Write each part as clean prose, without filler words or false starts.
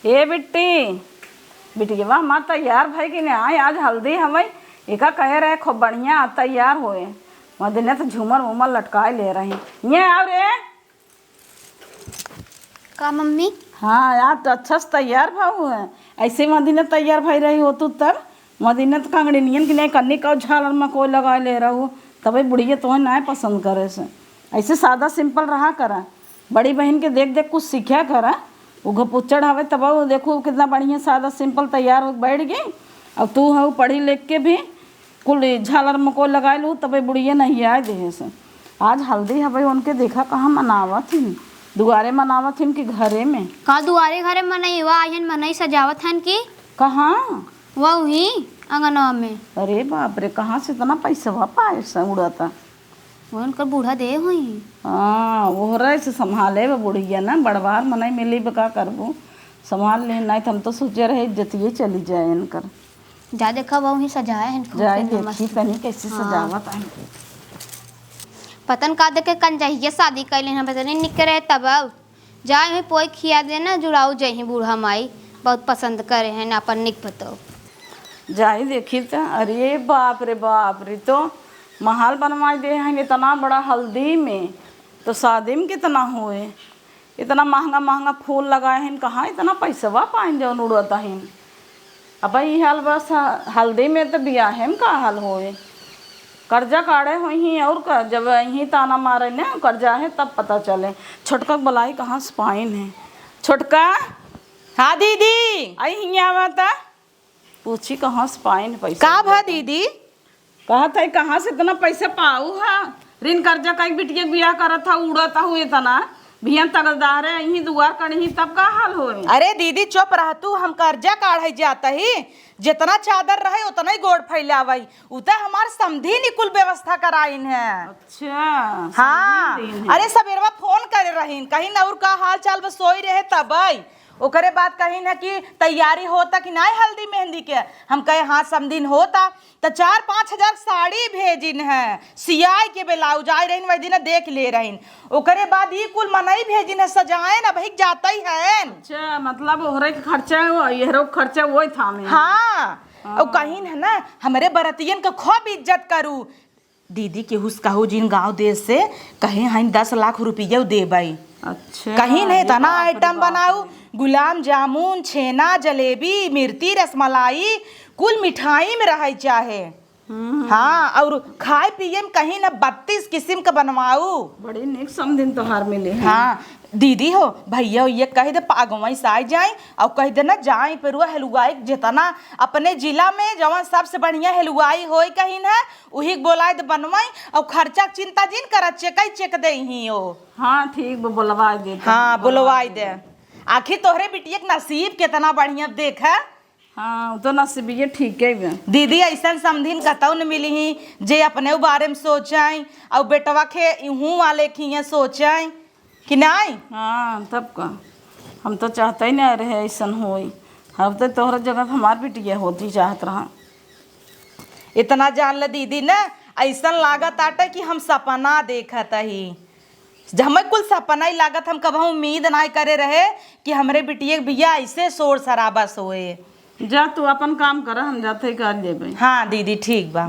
ए बिट्टी बिटिया हमार तैयार भाई कि नहीं आए आज हल्दी हमें एका कह रहे खूब बढ़िया तैयार हुए मदने तो झूमर उमर लटकाए ले रहे ये आओ रे। का मम्मी? हाँ यार तो अच्छा से तैयार भाव है ऐसे मदीने तैयार भाई रही हो तू तब मदीने तो कांगड़िनियन की नहीं करनी का झालर में कोई लगा ले रहा हो तभी बुढ़िया तो ना पसंद करे से ऐसे सादा सिंपल रहा करा बड़ी बहन के देख देख कुछ सीखा करा वो घपुच्चड़ हवे तब देखो कितना बढ़िया सादा सिंपल तैयार हो बैठ गई। अब तू है पढ़ी लिख के भी कुल झालर में कोई लगा लूँ तब बुढ़िया नहीं आए देहे से आज हल्दी हवे उनके देखा कहाँ मनावत थी दुआरे मनावत थी कि घरे में का दुआरे घरे मनई हुआ आयन मनई सजावत हन की कहाँ वही अंगनवा में। अरे बाप रे कहाँ से इतना पैसा पाए से उड़ाता वो उनकर बूढ़ा दे हुई। हाँ वो रहे से संभाले वो बुढ़िया ना बड़वार मनाई मिली का करबू संभाल ले नहीं तो हम तो सोचे रहे इज्जतिये चली जाए इनकर जा देखा वो ही सजाया है जाए देखी तनी कैसे सजावत है पतन का देखे कंजहिया शादी कैले हैं पता नहीं निक रहे तब जाए हुई पोई खिया देना जुड़ाऊ जही बूढ़ा माई बहुत पसंद करे हैं ना अपन निक पतो जाए देखी तो अरे बाप रे तो महल बनवा दे हैं इतना बड़ा हल्दी में तो शादी में कितना हुए इतना महंगा महंगा फूल लगाए हैं कहाँ इतना पैसा पाए जौन उड़ता है अब ये हाल बस हल्दी में तो ब्याह है का हाल होए कर्जा काढ़े हुई ही और का जब यहीं ताना मारे न कर्जा है तब पता चले छोटका बलाई कहाँ से पाइन है छोटका। हाँ दीदी आई ही आवता पूछी कहाँ से पाइन पैसा का भा दीदी कहा था कहाँ से इतना पैसा पाऊ है ऋण कर्जा कई बिटिया बियाह करा था उड़ता हुए इतना भियन तगदार है यहीं दुआर कहीं तब का हाल हो। अरे दीदी चुप रह तू हम कर्जा काढ़े जाता ही जितना चादर रहे उतना ही गोड़ फैलावई उतना हमार समधी निकुल व्यवस्था कराइन है। अच्छा हाँ अरे सबेरवा फोन करे रहीन कहीं न और का हाल चाल बस सोई रहे तब ओकरे बाद कहीं न कि तैयारी होता कि नहीं हल्दी मेहंदी के हम कहे हाँ समदिन होता तो 4-5 हजार साड़ी भेजिन है सियाई के ब्लाउज आए रहीन वही दिन देख ले रहीन ओकरे बाद ही कुल मनई भेजिन है सजाए ना भाई जाता ही है। अच्छा मतलब ओहरे के खर्चा येहरो खर्चा वही था में। हाँ और कहीं है ना हमारे बरतियन का खूब इज्जत करू दीदी के हुसकाहू जिन गाँव देश से कहीं हम 10 लाख रुपया देबई। अच्छा कहीं नहीं तना आइटम बनाऊ गुलाब जामुन छेना जलेबी मिर्ती रसमलाई कुल मिठाई में रह चाहे। हाँ और खाए पिए में कहीं ना 32 किस्म का बनवाऊ बड़ी निक समदिन तोहार मिले हैं। हाँ दीदी हो भैया ये कह दे पागवई से आए जाए और कह दे ना जाए पेरुआ हलुआई जितना अपने जिला में जवन सबसे बढ़िया हलुआई होई कहीं ना वही बोलाए दे बनवाई और खर्चा चिंता जिन कर चेक दे ही हो। हाँ ठीक बुलवा दे। हाँ बुलवाई दे आखिर तोहरे बिटिया के नसीब कितना बढ़िया देख है। हाँ तो नसीबिये ठीक है दीदी ऐसा समधिन कतौ न मिली ही जे अपने बारे में सोचाई और बेटवा के इहूँ वाले की सोचाई कि नहीं। हाँ तब का हम तो चाहते ही नहीं रहे ऐसा होई हम तो तोहरा जगह हमार बिटिया होती चाहत रहा। इतना जान ल दीदी न ऐसा लागत आटे कि हम सपना देखत ही हमें कुल सपना ही लागत हम कभी उम्मीद नहीं करे रहे कि हमरे बिटिया के बिया ऐसे शोर शराबा सोए। जा तू अपन काम कर हम जाते ही कर लेबे। हाँ दीदी ठीक बा।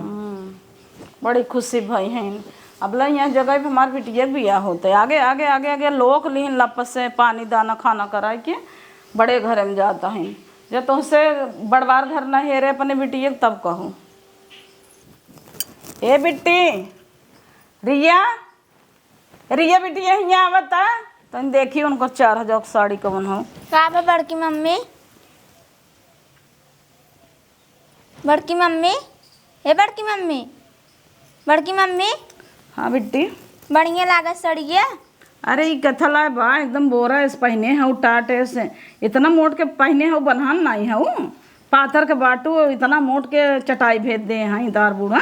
बड़ी खुशी भाई हैं अब ला यहाँ जगह पे हमारे बिटिया बिया होते आगे आगे आगे आगे लोग लीन लपस से पानी दाना खाना करा के बड़े घर में जाता है जब तुमसे बड़वार घर न हेरे अपने बिटिया तब कहो। ए बिट्टी रिया रिया बिटिया यहाँ आवता तो देखी उनको 4000 की साड़ी कवन हो। का बा बड़की मम्मी? बड़की मम्मी हे बड़की मम्मी बड़की मम्मी। हाँ बिट्टी बढ़िया लागत सड़िया। अरे ये कथला है बा एकदम बोरा इस पहने है टाटे से इतना मोट के पहने है बनहान नहीं है पाथर के बाटू इतना मोट के चटाई भेज दे हैं दार बूढ़ा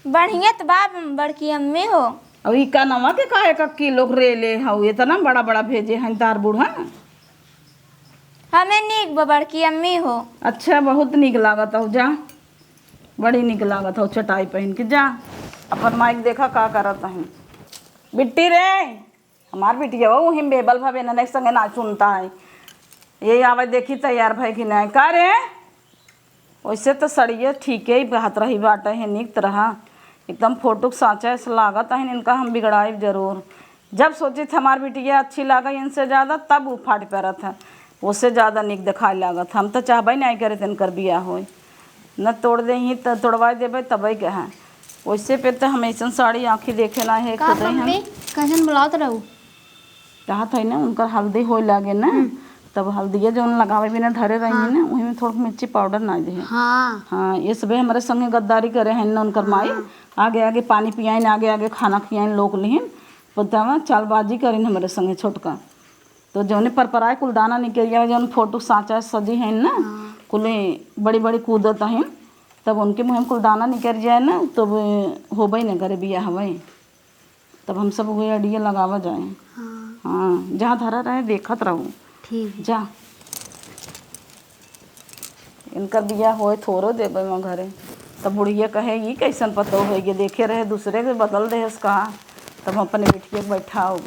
बढ़िया तो बा बड़की अम्मी हो। और ई का नवा के काहे का किलो रे ले हऊ इतना बड़ा बड़ा भेजे हैं दार बूढ़ा। हमें निक बा बड़की अम्मी हो। अच्छा बहुत निक लागत हो जा बड़ी निक लागत हो चटाई पहन के जा अपन माइक देखा का करत है बिट्टी रे हमार बिटिया वो हिम बेबल भावे नने संगे ना सुनता है ये आवे देखी तैयार भाई कि नहीं का रे। वैसे तो सड़िए ठीक ही बहत रही बाटे है निक तरह एकदम फोटो साँचा ऐसा लागत है इनका हम बिगड़ाई जरूर। जब सोची थे हमारी बिटिया अच्छी लागा इनसे ज़्यादा तब वो फाट पैरत है उससे ज़्यादा निक दिखाई लागत। हम तो चाहबे नहीं करे तिनकर बिया हो न तोड़ दे ही तो तोड़वा देवे तबे के हैं। वैसे पे तो हम ऐसा साड़ी आँखी देखे ना है खुद ही हम कैसन बुलात रहू कहा था ना उनका हल्दी हो लागे ना तब हल्दिया जो लगावे बिना धरे रही ना वही में थोड़ा मिर्ची पाउडर ना दे। हाँ हाँ ये सब हमारे संगे गद्दारी करे हैं ना उनकर माई आगे आगे पानी पियाइन आगे आगे खाना खियाइन लोग लिहिन बतावा चालबाजी करें हमारे संगे छोटका। तो जौने परपराए कुल दाना निकल जौन फोटो साँचा सजी हैं ना कुल बड़ी बड़ी कूदत हैं तब उनके मुँह में कुल दाना निकल जाए ना तब होबे न करे बिया हवे तब हम सब वही अडिया लगावा जाए। हाँ जहाँ धरा रहे देखत रहूँ ठीक जा इनकर बिया होए थोड़ो देवे मैं घरे तब बुढ़िया कहे ये कैसन पतो है ये देखे रहे दूसरे के बदल दे कहा तब हम अपने बिटिया के बैठाओ।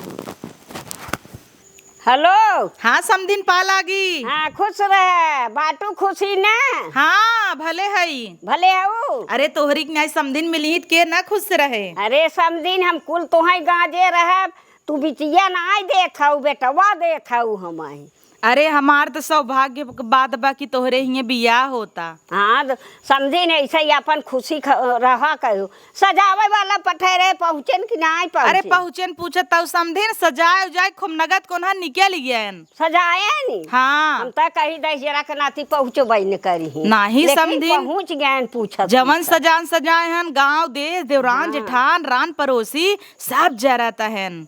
हेलो। हाँ समदिन पा लागी। हाँ खुश रहे बाटू खुशी ना। हाँ भले हई भले हऊ। अरे तोहरी के न्याय समदिन मिली के ना खुश रहे। अरे समदिन हम कुल तोहई गाजे रहे तू बिटिया ना आई देखऊ बेटवा देखऊ हमाई। अरे हमार तो सौभाग्य के बात बा कि तोहरे हिये बियाह होता। हाँ समझी नहीं ऐसे ही अपन खुशी रहा कहो सजावे वाला पठेरे पहुँचन कि नहीं पहुँचे। अरे पहुँचन पूछत तो समझे सजाए उजाए खूब नगद कोन्हा निकल गयन सजाए नी। हाँ हम तो कही दे जरा के नाती पहुँचबे न करी नाही समझी पहुँच गए पूछत जवन सजान सजाए हन गाँव देश देवरान जेठान रान पड़ोसी सब जरता हन।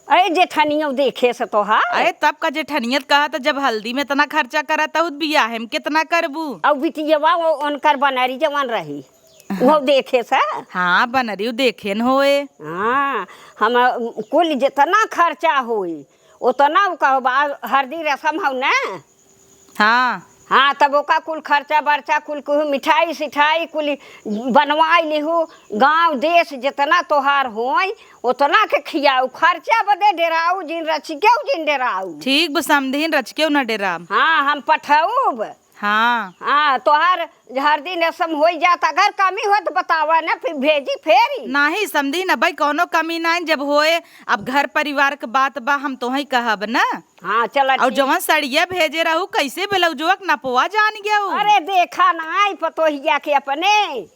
अरे जेठनियों देखे से तो हाँ। अरे तब का जेठनियत कहा था जब हल्दी में इतना खर्चा करा था बियाह में कितना करबू। अब बिटिया वो उनकर बनरी जवन रही वो देखे से। हाँ बनरी देखे न होए। हाँ हम कुल जितना खर्चा हुई उतना कहबा हल्दी रसम हो ना। हाँ हाँ तब ओका कुल खर्चा बर्चा कुल कुल मिठाई सिठाई कुल बनवाई लिहू गांव देश जितना तोहार होई उतना के खियाऊ खर्चा बदे डेराऊ जिन रचके जिन डेराऊ। ठीक बसमदीन रचके न डेरा। हाँ हम पठाऊब। हाँ हाँ तोहार हर दिन रसम हो जाता अगर कमी हो तो बतावा ना फिर भेजी फेरी नहीं समझी न भाई कोनो कमी नहीं जब होए अब घर परिवार के बात बा हम तो ही कहब ना। हाँ चला और जवन सड़िया भेजे रहू कैसे ब्लाउजवा नपवा जान गया। अरे देखा नहीं पतोहिया के अपने।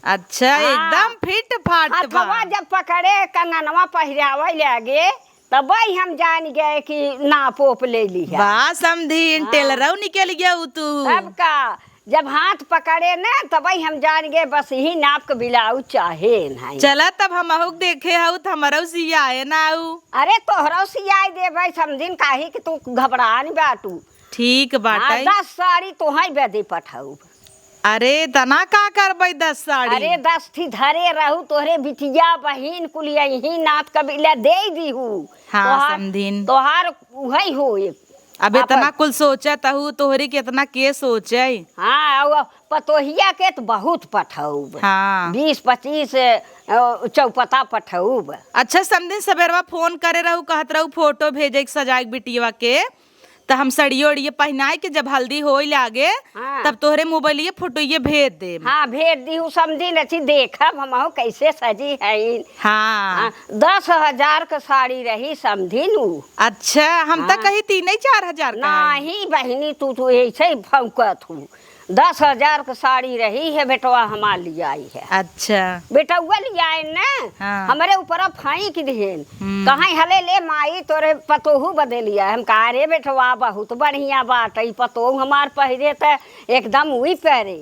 अच्छा एकदम फिट फाट बा। हथवा जब पकड़े कंगनवा पहिरावे लगे तब हम जान गए कि नापोप ले लिया। बा समझी टेलरऊ निकल गया तू। अब का जब हाथ पकड़े ना तब हम जान गए बस ही नाप के बिलाऊ चाहे नहीं। चला तब हम देखे हऊ तो हमारा सियाए ना आऊ। अरे तोहरा सियाई दे भाई समझिन काहे कि तू घबरा नहीं बाटू। ठीक बाटा 10 साड़ी तोहई बेदी पठाऊ। अरे तना का करबै 10 साड़ी। अरे 10 थी धरे रहू तोहरे बिटिया बहिन कुल यही नाथ कबीला दे दीहू। हाँ समझिन तोहार वही हो अब इतना कुल सोचत हूँ तोहरी कितना के सोचे। हाँ पतोहिया के तो बहुत पठाऊब। हाँ 20-25 चौपता पठाऊब। अच्छा समझी सवेरवा फोन करे रहू कहत रहू फोटो भेजे सजाए बिटिया के तो हम सड़ियो उड़िए पहनाए के जब हल्दी हो लागे हाँ। तब तोहरे मोबाइल फोटो ये भेज दे। हाँ भेज दी हूँ समझी नची देखब हम कैसे सजी है। हाँ 10,000 का साड़ी रही समझी नू। अच्छा हम तो कही 3-4 का नहीं बहनी तू ऐसे फौकत हूँ 10,000 का साड़ी रही है बेटवा हमार लिया आई है। अच्छा बेटवा लिया है ना। हाँ। हमारे ऊपर फाई की देन कहाँ हले ले माई तोरे पतोहू बदे लिया हम कहा रे बेटवा बहुत बढ़िया बात है पतोहू हमार पहरे तो एकदम वही पहरे।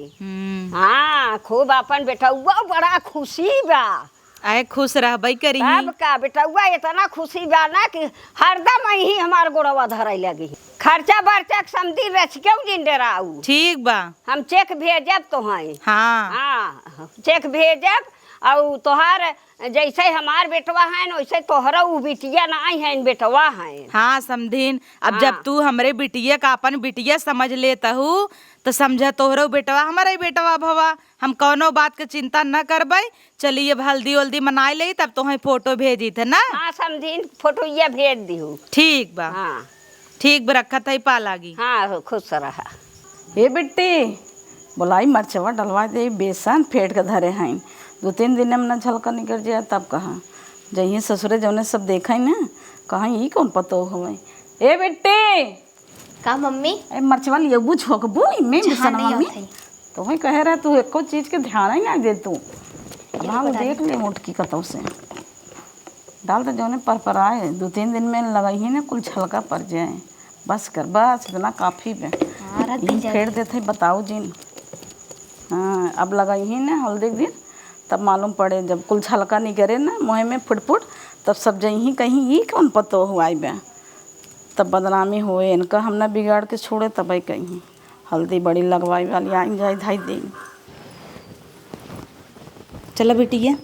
हाँ खूब अपन बेटवा बड़ा खुशी बा। आए खुश रहबई करी। अब का बेटवा इतना खुशी बा ना कि हरदम ही हमार गोड़वा धरे लगी खर्चा बर्चा समझी रच के जिंदराऊ। ठीक बा हम चेक भेजब तो हैं। हाँ हाँ चेक भेजब और तोहार जैसे हमार बेटवा है वैसे तोहरा उ बिटिया नहीं है बेटवा है। हाँ समझीन अब हाँ। जब तू हमरे बिटिया का अपन बिटिया समझ लेता हूँ तो समझा तोहरो बेटवा हमारा ही बेटवा भवा हम कौनो बात के चिंता न करबे। चलिए हल्दी वल्दी मनाई ले तब तो फोटो भेजी थे ना। हाँ समझी फोटो ये भेज दी हूँ। ठीक बा। हाँ ठीक बा, रखा था पा लागी। हाँ खुश रहा। ए बिट्टी बोलाई मरचवा डलवा दे, बेसन फेंट के धरे हैं, 2-3 दिन में न झलका निकल जाए तब कहाँ जही ससुरे जौने सब देखा ही ना कहीं ई कौन पतो हुए। ए बिट्टी का मम्मी ए मरचवा लियबू छोकबू इमे जहाँ बेसन नहीं मम्मी आवत है। तो वही कहे रहा तू एको चीज के ध्यान ही ना दे तू। भाग देख ले मुटकी कतौ से डाल तो जौने पर आए 2-3 दिन में लगाई ही ना कुल छलका पड़ जाए। बस कर, बस इतना काफ़ी पे फेर देते बताओ जिन। हाँ अब लगाई ही ना हल्दी दिन तब मालूम पड़े, जब कुल छलका नहीं करे ना मुँह में फुटफुट तब सब जही कहीं ही कौन पतो हुआ बे, तब बदनामी होए इनका हम ना बिगाड़ के छोड़े तब ही कहीं हल्दी बड़ी लगवाई वाली आई जाए धाई दे। चलो बेटिया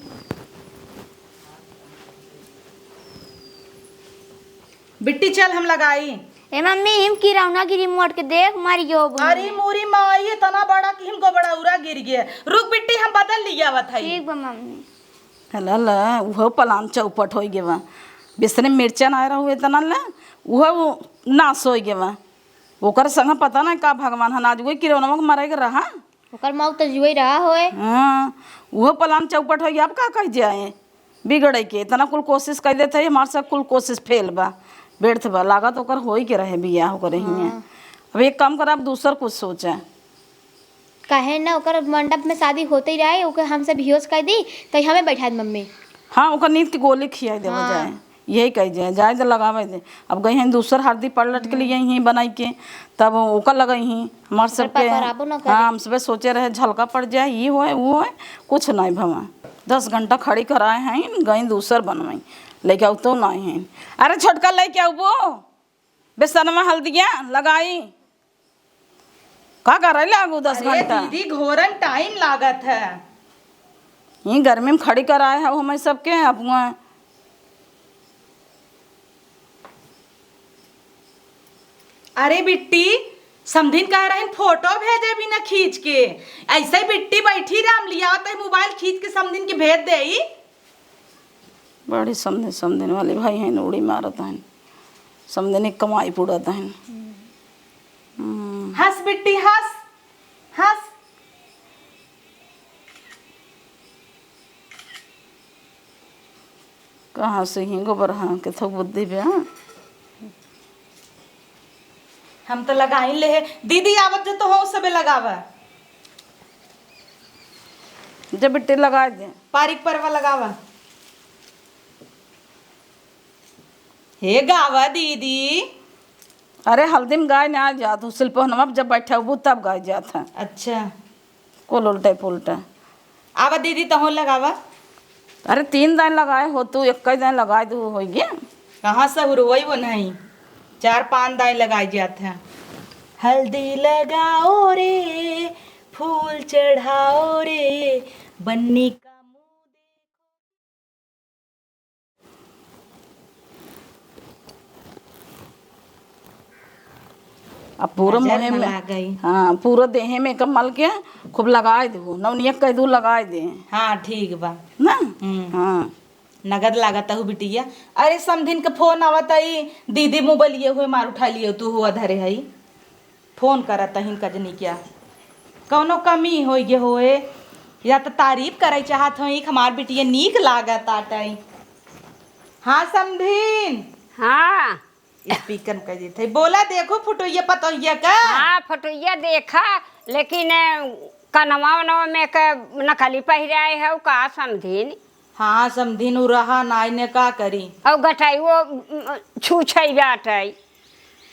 बिट्टी चल हम लगाई। ए मम्मी हिम की रौना गिरी मोड़ के देख मारी जो अरे मोरी माई इतना बड़ा कि हमको बड़ा उरा गिर गया। रुक बिट्टी हम बदल लिया हुआ था। ठीक बा मम्मी। हला वो पलान चौपट हो गए बिसने मिर्चा ना रहा हुए इतना ला वो नाश हो गए ओकर संग पता ना का भगवान हनाज हुए कि नमक मरे के रहा ओकर मौत तो जुई रहा होए। हाँ वो पलान चौपट हो गया। अब का कह जाए बिगड़े के इतना कुल कोशिश कर देते हमारे सब कुल कोशिश फेल बा व्यर्थ बा लागत ओकर हो ही के रहे बियाह होकर ही। अब एक काम कर, अब दूसर कुछ सोचा कहे ना ओकर मंडप में शादी होते ही रहे ओके हमसे बेहोश कर दी तो हमें बैठा दे मम्मी। हाँ ओकर नींद की गोली खिया दे जाए यही कह जाए तो लगावे दे। अब गई हैं दूसर हल्दी पलट के लिए यहीं बनाई के तब ओकर लगई ही हमारे सबके। हाँ हम सब सोचे रहे झलका पड़ जाए ये होए वो है कुछ नहीं भवा 10 घंटा खड़ी कराए हैं गई दूसर बनवाई लेके आओ तो नहीं है। अरे छोटका लेके आओ वो बेसन में हल्दिया लगाई का कर रही लागू 10 घंटा। दीदी घोरन टाइम लागत है। ये गर्मी में खड़ी कराए है हमें सबके अपना। अरे बिट्टी समधिन कह रहे फोटो भेजे भी ना खींच के, ऐसे ही बिट्टी बैठी राम लिया तो मोबाइल खींच के समधिन के भेज दे। बड़ी समझने वाले भाई हैं उड़ी मारत हैं समझने कमाई पुड़त हैं। हंस बिट्टी हंस हंस। कहाँ से ही गोबर हाँ के थो बुद्धि पे। हाँ हम तो लगा ही ले है। दीदी आवत जो तो हो सबे लगावा जब बिट्टी लगा दे पारिक परवा लगावा। हे गावा दीदी। अरे हल्दी में गाय ना जात शिल्पहनवा जब बैठा वो तब गाय जात है। अच्छा कुल उल्टे पुलटा आवा दीदी तो हो लगावा। अरे 3 दान लगाए हो तू 1 दान लगाए दो हो गया। कहाँ से हुई वो नहीं 4-5 दाई लगाई जाते हैं। हल्दी लगाओ रे फूल चढ़ाओ रे बन्नी का अब पूरा मुँह में हाँ पूरा देहे में कमल के खूब लगाए दो नवनिया कह दू लगाए दे। हाँ ठीक बा ना। हाँ नगद लागत हूँ बिटिया। अरे समधिन के फोन आवत है दीदी मोबाइल लिए हुए मार उठा लिए तू हुआ धरे है फोन करत हिन कजनी क्या कौनो कमी हो ये होए या तो तारीफ करे चाहत हो हमार बिटिया नीक लागत आटाई। हाँ समधिन। हाँ स्पीकर कर देते बोला देखो फुटोइया पतोइया का। हाँ फटोइया देखा लेकिन कनवा वनवा में के नकली पहिराए है का समझिन। हाँ समधिन उ रहा नाई ने का करी और गटाई वो छूछई बाटई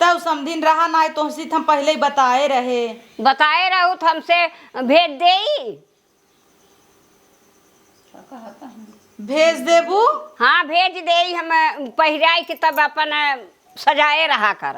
तब समधिन रहा नाई तो हम पहले ही बताए रहे। बताए रहू तो हमसे भेज देई। भेज देबू। हाँ भेज देई हम पहिराई के तब अपन सजाए रहा कर।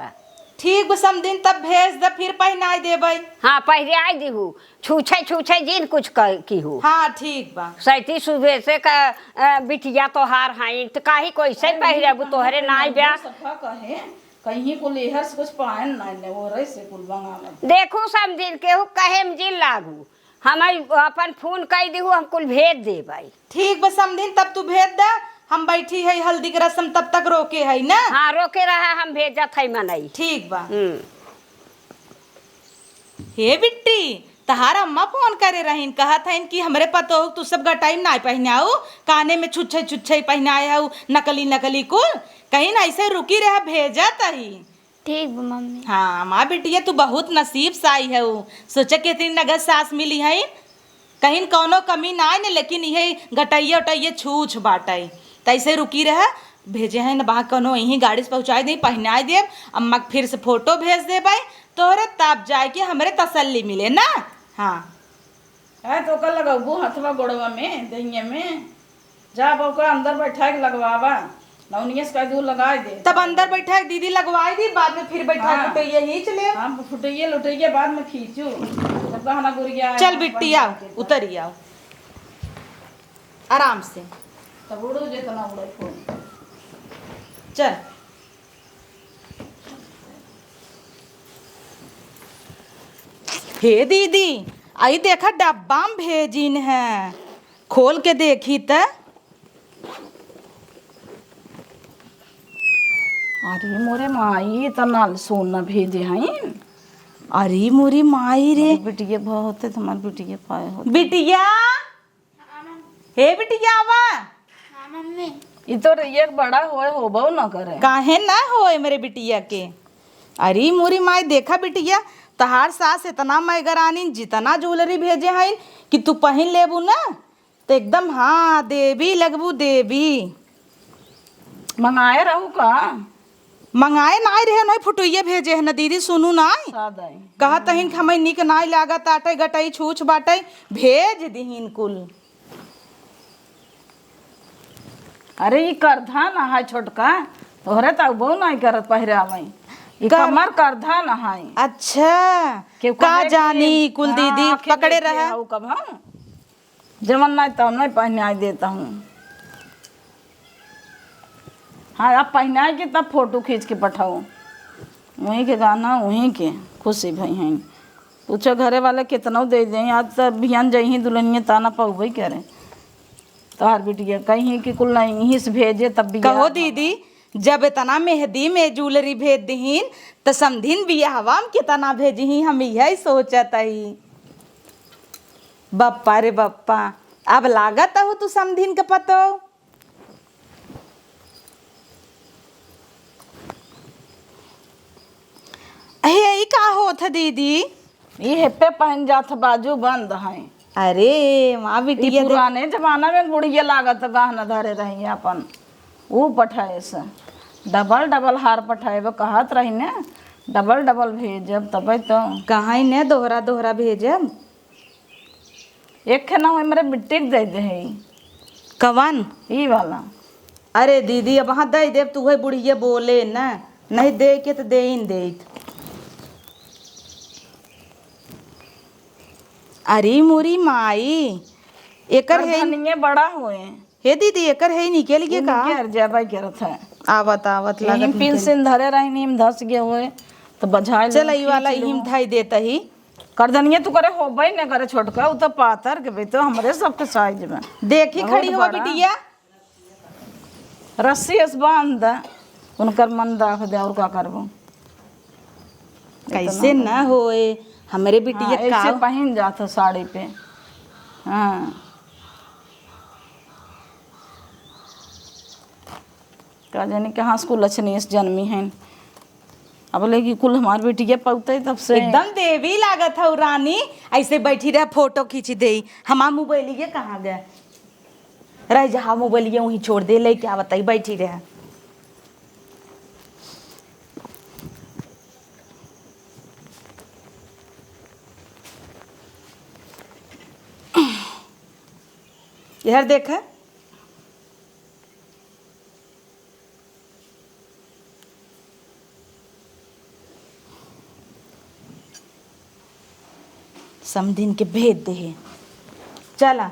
ठीक बा समधिन तब भेज दे फिर पहनाई देबै। हाँ पहिराई दीहू छूछे जिन कुछ की हूँ। हाँ ठीक बा। सैती सुबह से का बिटिया तोहार हाई तो काही कोई से पहिराबू तोहरे नाई ब्याह कहे कहीं को लेहर से कुछ पायन ना ले वो रही से कुल बंगाल देखू समझिन केहू कहे में जिन लागू हम अपन फोन कह दीहू हम कुल भेज देबै। ठीक बा समधिन तब तू भेज दे हम बैठी है हल्दी के रस्म तब तक रोके है ना। हाँ रोके रहा, हम भेजत है मनई। ठीक बा। हे बिट्टी, तहार अम्मा फोन करे रहीन, कहत हईन कि हमरे पतो तू सब गटाई ना पहनाऊ, काने में छुच्छे छुच्छे पहनाए हऊ, नकली नकली कुल कहीं ना ऐसे रुकी रह भेजत ही। ठीक बा मम्मी। हाँ माँ बिटिया तू बहुत नसीब से आई है, सोचे कि इतनी नगद सास मिली है, कहीं कौनो कमी ना है, लेकिन ये गटैया उटैया छूछ बाटे तैसे रुकी रह भेजे हैं न बा कौनो यहीं गाड़ी से पहुँचाई दे, पहनाए देव, अम्मा के फिर से फोटो भेज दे भाई तोहरे, तब जाए के हमरे तसल्ली मिले ना। हाँ है तो का लगाबू हथवा गोड़वा में दहिया में, जा बौका अंदर बैठा के लगवावा, नौनिया से कह दूर लगा दे। तब अंदर बैठा के दीदी लगवाई दी, बाद में फिर बैठा हाँ। के यही चले। हम फुटैया लुटैया बाद में खींचू, जब गहना गुड़िया चल बिट्टी आओ, उतरी आओ आराम से, तब उड़ो जितना उड़े फोन। चल। हे दीदी आई देखा डब्बा में भेजिन है, खोल के देखी त। अरे मोरे माई इतना सोना भेजे हैं। अरे मोरी माई रे, बिटिया बहुत है तुम्हारी बिटिया पाए हो। बिटिया हे बिटिया आवा। ये तो एक बड़ा होए होबो न करे। काहे ना होए मेरे बिटिया के। अरे मोरी माई देखा बिटिया, तहार सास इतना मैगरानी जितना ज्वेलरी भेजे हैं कि तू पहन लेबू ना तो एकदम हाँ देवी लगबू देवी। मंगाए रहू का? मंगाए नाई रहे नहीं फुटुइये भेजे है ना दीदी, सुनू नाई सादा कहत हईन कि हमें निक नाई लागत आटे गटई छूछ बाटई, भेज दीहिन कुल। अरे ये करधा ना है छोटका, तोहरे तक बहु नहीं करत पहिरावई, ये कर- कमर करधा ना है। अच्छा के का जानी कुल दीदी पकड़े रहा। कब हम जमन नहीं तो नहीं पहनाई देता हूँ। हाँ आप पहनाए के तब फोटो खींच के पठाओ, वहीं के गाना वहीं के खुशी भाई हैं। पूछो घरे वाले कितना दे दें, आज तब बिहान जही दुल्हनिया ताना पहुँच करे तोहार बिटिया कहीं कि कुल नहीं यहीं से भेजे तब भी कहो दीदी जब इतना मेहंदी में ज्वेलरी भेज दीहिन तो समधिन बियाहवा में कितना भेजी, हम यही सोचत ही। बप्पा रे बप्पा, अब लागत हो तू समधिन के पतो। यही का होत है दीदी? ये हेप्पे पहन जात बाजू बंद है। अरे माँ ये बिटिया पुराने जमाना में बुढ़िया लागत गहना धरे रही अपन, वो पठाए से डबल डबल हार पठाएब कहत रही ने, डबल डबल भेजब तब तो। कहाँ ने दोहरा दोहरा भेजब। एक खे ना मेरे बिट्टी के दे दे है कवन? ये वाला। अरे दीदी अब हाँ दे देव, तू है बुढ़िया बोले ना, नहीं दे के तो दे ही दे। अरे मोरी माई एकर है धनिये बड़ा हुए हे दीदी, एकर है निकल गया का? के जाबा करत है आवत आवत यही लागत पिन सिन धरे रही नीम धस गए हुए तो बझाए चल ई वाला हिम धाई देता ही। कर धनिये तू करे होबे न करे छोटका, उ तो पातर के भी तो हमरे सबके साइज में देखी बहुत खड़ी हुआ बड़ा। बिटिया, रस्सी से बांध दे, उनकर मन राख दे और का करबो। कैसे ना होए हमरे बिटिया हाँ, का ऐसे पहन जाता साड़ी पे। हाँ का जाने कहाँ से कुल लक्षणी जन्मी हैं, अब लेकिन कुल हमारी बेटिया पौते तब से एकदम देवी लागत है रानी। ऐसे बैठी रह फोटो खींच दे, हमार मोबाइलिए कहाँ गए रह जहाँ मोबाइलिए वहीं छोड़ दे, ले क्या बताई बैठी रह। यार देखा समधिन के भेज दे। चला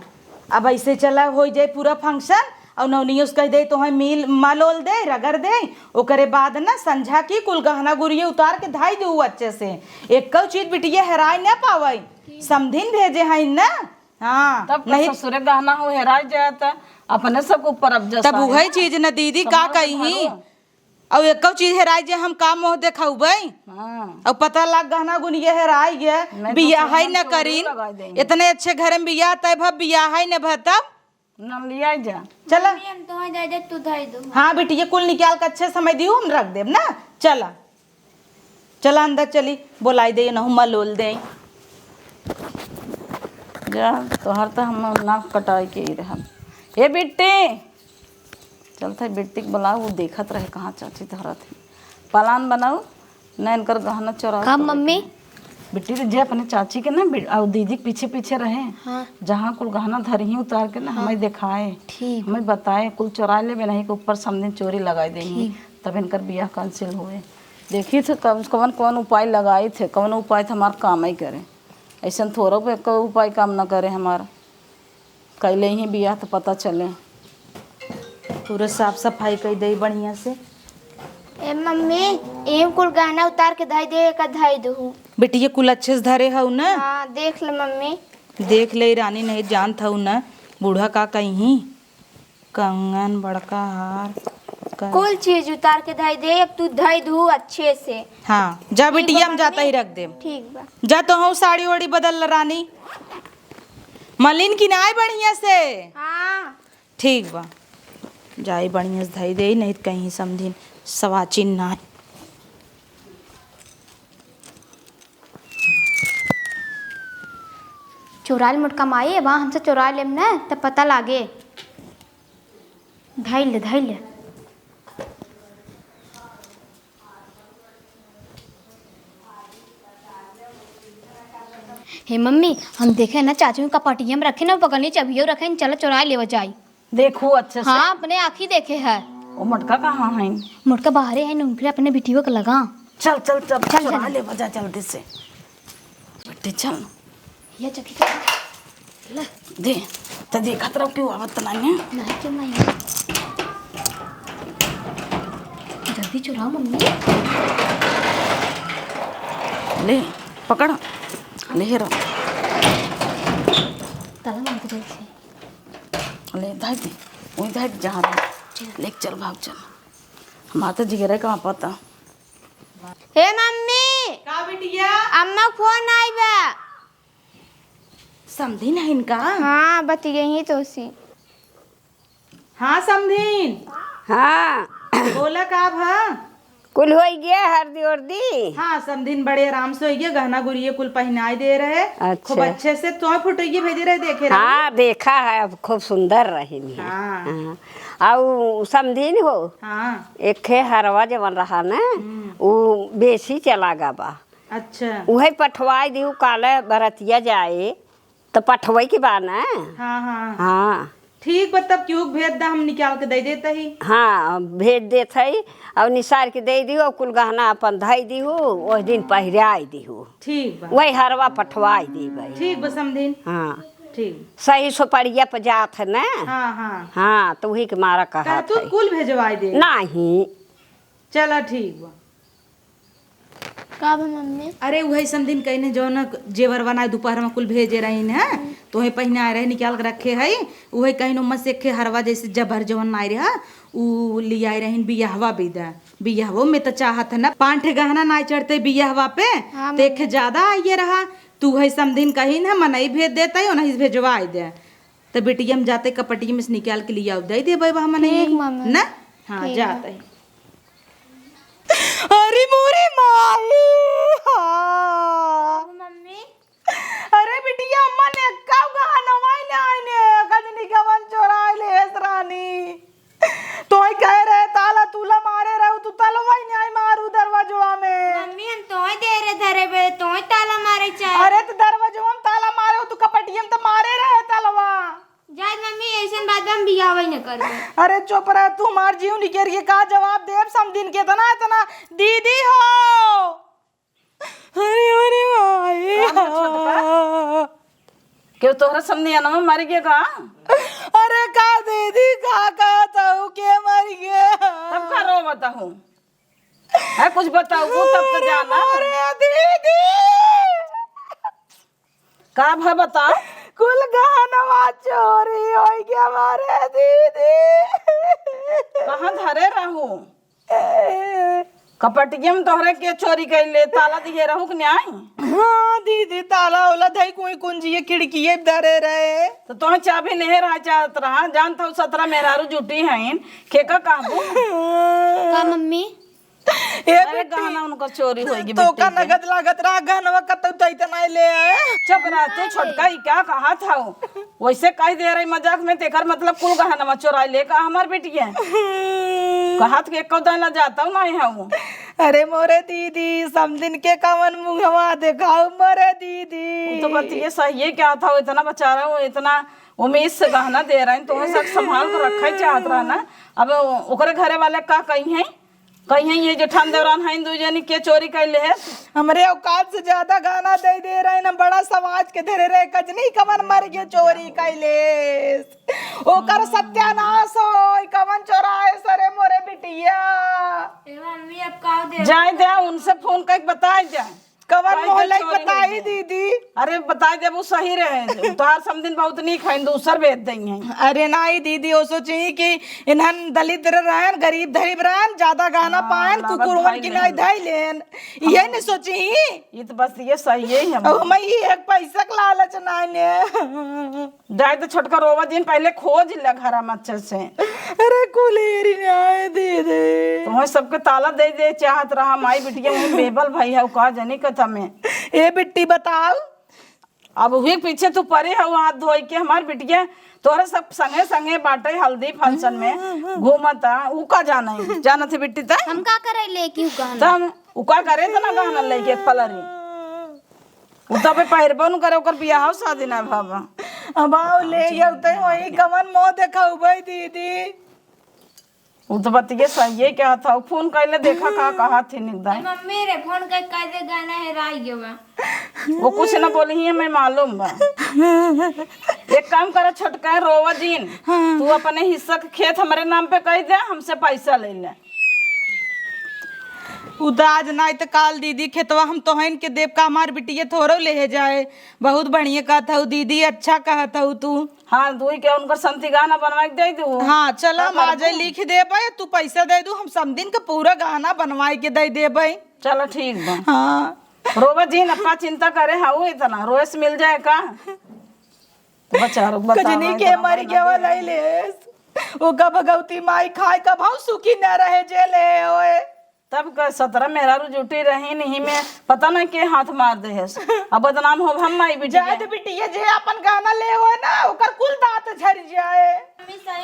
अब ऐसे चला हो जाए पूरा फंक्शन और नवनियोस कह दे तो है मिल मलोल दे रगड़ दे, ओकरे बाद ना संझा की कुल गहना गुड़िया उतार के धाई दू अच्छे से। एक चीज बिटिया हेराय ना पावई, समधिन भेजे हैं ना हाँ तब नहीं ससुरे गहना हो हेराय जाए त अपने सब ऊपर अब जैसा तब वही चीज न दीदी का कही और एक चीज हेराई जे हम का मोह देखाउबै हाँ और पता लग गहना गुनिये हेराई गे तो बियाह है सोना न चोरी करीन लगा देंगे। इतने अच्छे घर में बियाह तय भब बियाह है न भतब न लिया जा चला हम तो दे दे तू धई दो हाँ बेटी ये कुल निकाल के अच्छे समय दियो हम रख देब ना चला चला अंदर चली बोलाई दे न हम लोल दे जा तोहर तो हम नाक कटाई के ही रहल ए बिट्टी चलते बिट्टी के बुलाओ वो देखत रहे कहाँ चाची तोहरा थी पलान बनाऊ न इनकर गहना चोरा कब मम्मी बिट्टी तो जे अपने चाची के ना और दीदी के पीछे पीछे रहे हाँ जहाँ कुल गहना धरही उतार के ना हमें दिखाए ठीक हमें बताए कुल चुरा ले नहीं के ऊपर समझे चोरी लगाई देंगे तब इनकर बियाह कैंसिल हुए देखी थे कौन कौन उपाय लगाए थे कौन उपाय थे हमारा काम ही करे ऐसा थोड़ा पे कोई उपाय काम ना करे हमारा कैले ही बियाह तो पता चले पूरा साफ सफाई कर दे बढ़िया से ए मम्मी एम कुल गहना उतार के धई दे का धई दो बेटी ये कुल अच्छे से धरे हऊ न हाँ देख ले मम्मी देख ले रानी नहीं जानत हऊ न बूढ़ा का कहीं कंगन बड़का हार कुल चीज उतार के धई दे अब तू धई दू अच्छे से हाँ जा बिटिया हम जाता ही रख दे ठीक बा जा तो हूँ साड़ी वाड़ी बदल रानी मलिन की नाय बढ़िया से हाँ ठीक बा जाई बढ़िया से धई दे नहीं तो कहीं समझिन सवाचिन ना चुराल मुटका माई है वहाँ हमसे चुरा लेम ना तब पता लागे धई ले हे मम्मी हम देखे ना चाचू का पटिया में रखे ना पकड़नी चबियो रखे चलो चुरा ले जाई देखो अच्छे से हाँ अपने आँखी देखे है वो मटका कहाँ है मुटका बाहरे है नौकरी अपने बिटियो को लगा चल चल चल चल चुरा ले बजा जल्दी से बिट्टी चल ये चकी दे तो देखत रहो क्यों आवत नहीं नहीं क्यों माई जल्दी चुराओ मम्मी ले पकड़ ले हेरो ताला मार के जल्दी ले धाई दे वही धाई जहाँ ले चल भाग चल माता जी गिरे कहाँ पता हे मम्मी का बिटिया अम्मा फोन आई बा समझी ना इनका हाँ बती गई तो उसी हाँ समझीन हाँ बोला का भा कुल हो गया हरदी उर्दी। हाँ समझीन बड़े आराम से होइए गहना गुड़िये कुल पहनाई दे रहे अच्छा। खूब अच्छे से तो फोटोइये भेजे रहे देखे रहे हाँ देखा है अब खूब सुंदर रही हाँ। हाँ और समझी हो हाँ एक खे हरवा जवन रहा ना वो बेसी चला गा बा अच्छा वही पठवाई दी काले बरतिया जाए तो पठवाई के बा ना। हाँ हाँ हाँ ठीक बा तब क्यों भेज दा हम निकाल के दे देता ही हाँ भेज देत है और निसार के दे दियो कुल गहना अपन धई दी हो उस दिन पहिराई दी हो ठीक बा वही हरवा पठवाई दी भाई। ठीक बा समझीन हाँ ठीक सही सुपड़िया पर जात है ना। हाँ हाँ हाँ तो वही के मारा का कहा तू कुल भेजवाई दे नहीं चला ठीक बा का बा मम्मी अरे वही समझिन कहीं जो न जेवर बनाए दोपहर में कुल भेजे रही है तो वही पहने आए रहे निकाल के रखे है वही कहीं उम्र से खे हरवा जैसे जबर जवन आए रहा उ ले आए रही बियाहवा बिदा बियाहवो में तो चाहत है ना 5 गहना ना चढ़ते बियाहवा पे देखे ज्यादा आइए रहा तू है समझिन कहीं ना मनई भेज देता है नहीं भेजवाई दे तो बेटिया हम जाते कपटिया में से निकाल के लिया दे दे भाई हम नहीं ना हाँ जाता है अरे मोरे माई मम्मी अरे बिटिया अम्मा ने कब गहना वाइने आइने कजनी गवन चोराई ले रानी तो ही कह रहे ताला तूला मारे रहो तू ताला वाइने आई मारू दरवाजवा में मम्मी हम तो दे रहे धरे बे तो ताला मारे चाहे अरे तो दरवाजवा में ताला मारे हो तू कपटियम तो मारे रहे तालवा जाय मम्मी ऐसन बात हम बियाह न करबे अरे चुप रह तू मार जीव निकेर के का जवाब देब समदिन के तना इतना दीदी हो अरे अरे भाई क्यों तोहरा सामने आना में मर गया का अरे का दीदी का तो के मर गया तब का रो बताऊं है कुछ बताओ को तब तो जाना अरे दीदी का भा बता कुल गहनवा चोरी हो गया हमारे दीदी। कहाँ धरे रहू कपटिया में तोहरे के चोरी कैले ताला दिए रहू कि नहीं? हाँ दीदी ताला उला धई कोई कुंजी खिड़की धरे रहे। तो तुम्हें चाबी नहीं रहा चाहत रहा जानता हूँ 17 मेहरारू जुटी हैं खेका काबू का मम्मी अरे गहना उनका चोरी होगी तो का नगद लागत रहा गहनवा कतौ तई तना ले आए। चुप रहा तू छोटका ही क्या कहा था वैसे कह दे रही मजाक में तेकर मतलब कुल गहना चोराई ले का हमार बेटिया कहा के एक ला जाता हूँ नहीं है वो। अरे मोरे दीदी समदिन के कवन मुंहवा दिखाओ मोरे दीदी। तो बतिए सही है क्या था इतना बचा रहा हूँ इतना उम्मीद से गहना दे रहे हैं तुम्हें सब संभाल कर रखा ही चाहत रहा ना। अब ओकरे घरे वाले का कही है ये जेठान देवरान है दू जनी के चोरी कैले है। हमरे औकात से ज्यादा गाना दे रहे ना बड़ा समाज के धरे रहे कजनी कवन मर गए चोरी कैले ओकर सत्यानाश हो कवन चोराए सरे मोरे बिटिया। मम्मी अब का दे जाए दे उनसे फोन करके बताए जाए कवन मोहल्ला चोरी बताई हुई है। दीदी अरे बताए दे वो सही रहे तोहार समदिन बहुत नहीं खाई दूसर बेच देंगे। अरे नहीं दीदी वो सोची कि इन्हन दलित रहन गरीब धरीब रहन ज्यादा गाना पाएन बराबर कुकुरवन भाई की लेन। नहीं धाई लेन ये नहीं सोची ये तो बस ये सही है हम अब मैं एक पैसा के लालच नहीं जाए तो छोटका रोवा दिन पहले खोज ले घर में अच्छे से। अरे कुलेरी नहीं दीदी तुम्हें सबके ताला दे चाहत रहा माई बिटिया वही बेबल भाई है कहा जनी कथा में ए बिट्टी बताओ अब हुई पीछे तू परे है हाथ धोई के हमार बिटिया तोहरे सब संगे संगे बाटे हल्दी फंक्शन में घूमता ऊ का जाना थे बिट्टी ता हम का करे ले की गहना तम ऊ का करे त ना गहना लेके पलरी ऊ तबे पहिरबो न करे ओकर बियाह हो शादी ना बाबा अब आओ ले गए तो वही कवन मुंह देखाऊ भाई दीदी। ऊ तो बतिए सही है क्या था फोन कैले देखा कहा थी निकदाई मम्मी रे फोन कर कैसे गाना है राई गवा वो कुछ ना बोली है मैं मालूम बा। एक काम करे छोटका रोवा जीन तू अपने हिस्सा के खेत हमारे नाम पे कह दे हमसे पैसा ले ले। उदाज नहीं तो काल दीदी खेतवा हम तोहन के देव का हमार बिटिया थोड़ो ले जाए बहुत बढ़िया कहता हूँ दीदी अच्छा कहता हूँ तू। हाँ दुई के उनकर संती गाना बनवा के दे दू। हाँ चलो हम आज लिख दे भाई तू पैसा दे दू हम समदिन का पूरा गाना बनवाई के दे दे भाई। चलो ठीक बा। हाँ रोवा जी अपना चिंता करे हाउ इतना रोएस मिल जाए का तो बचारो कजनी के मर गया वाला ले ओका भगवती माई खाए कब हम सुखी न रहे जेले ओए तब 17 मेहरारू जुटी रही नहीं में पता नहीं के हाथ मार दे है अब बदनाम हो हम माई बिटिया जाए बिटिया जे अपन गाना ले हो ना ओकर कुल दांत झड़ जाए।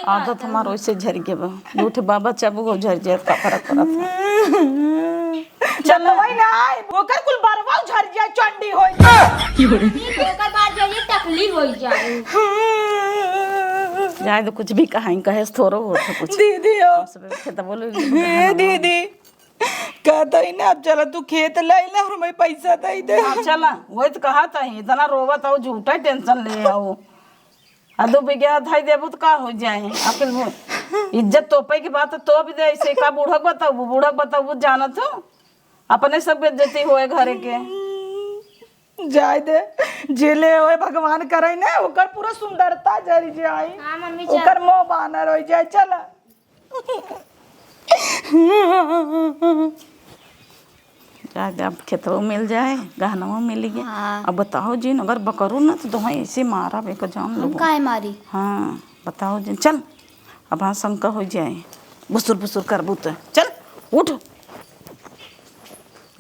आदत हमार वैसे झड़ के बा झूठे बाबा चाबू हो झड़ जाए का फर्क पड़त चल वही ना ओकर कुल बरवा झड़ जाए चंडी हो जाए ओकर बाद जो ये तकलीफ हो जाए जाए तो कुछ भी कहाई कहे थोड़ो हो तो कुछ दीदी हो सब खेत बोलो ए दीदी कहता ही ना अब चला तू खेत ले ले और मैं पैसा दे दे। हाँ चला वही तो कहा था इतना रोवत आओ झूठा टेंशन ले आओ अदो बिगहा धाई देबू तो का हो जाए आखिर इज्जत तोपे की बात तो भी दे ऐसे का बूढ़क बताऊ जाना तो अपने सब बेइज्जती होए घरे के जाए दे जेले होए भगवान करे ना ओकर पूरा सुंदरता जरी जाए। हां मम्मी ओकर मुंह बानर हो जाए चला जाके अब खेतों मिल जाए गहनों मिल गया। हाँ। अब बताओ जिन अगर बकरू ना तो तुम्हें ऐसे मारा बे को जान लो काहे मारी हाँ बताओ जिन चल अब हाँ शंका हो जाए बुसुर बुसुर कर बुत चल उठ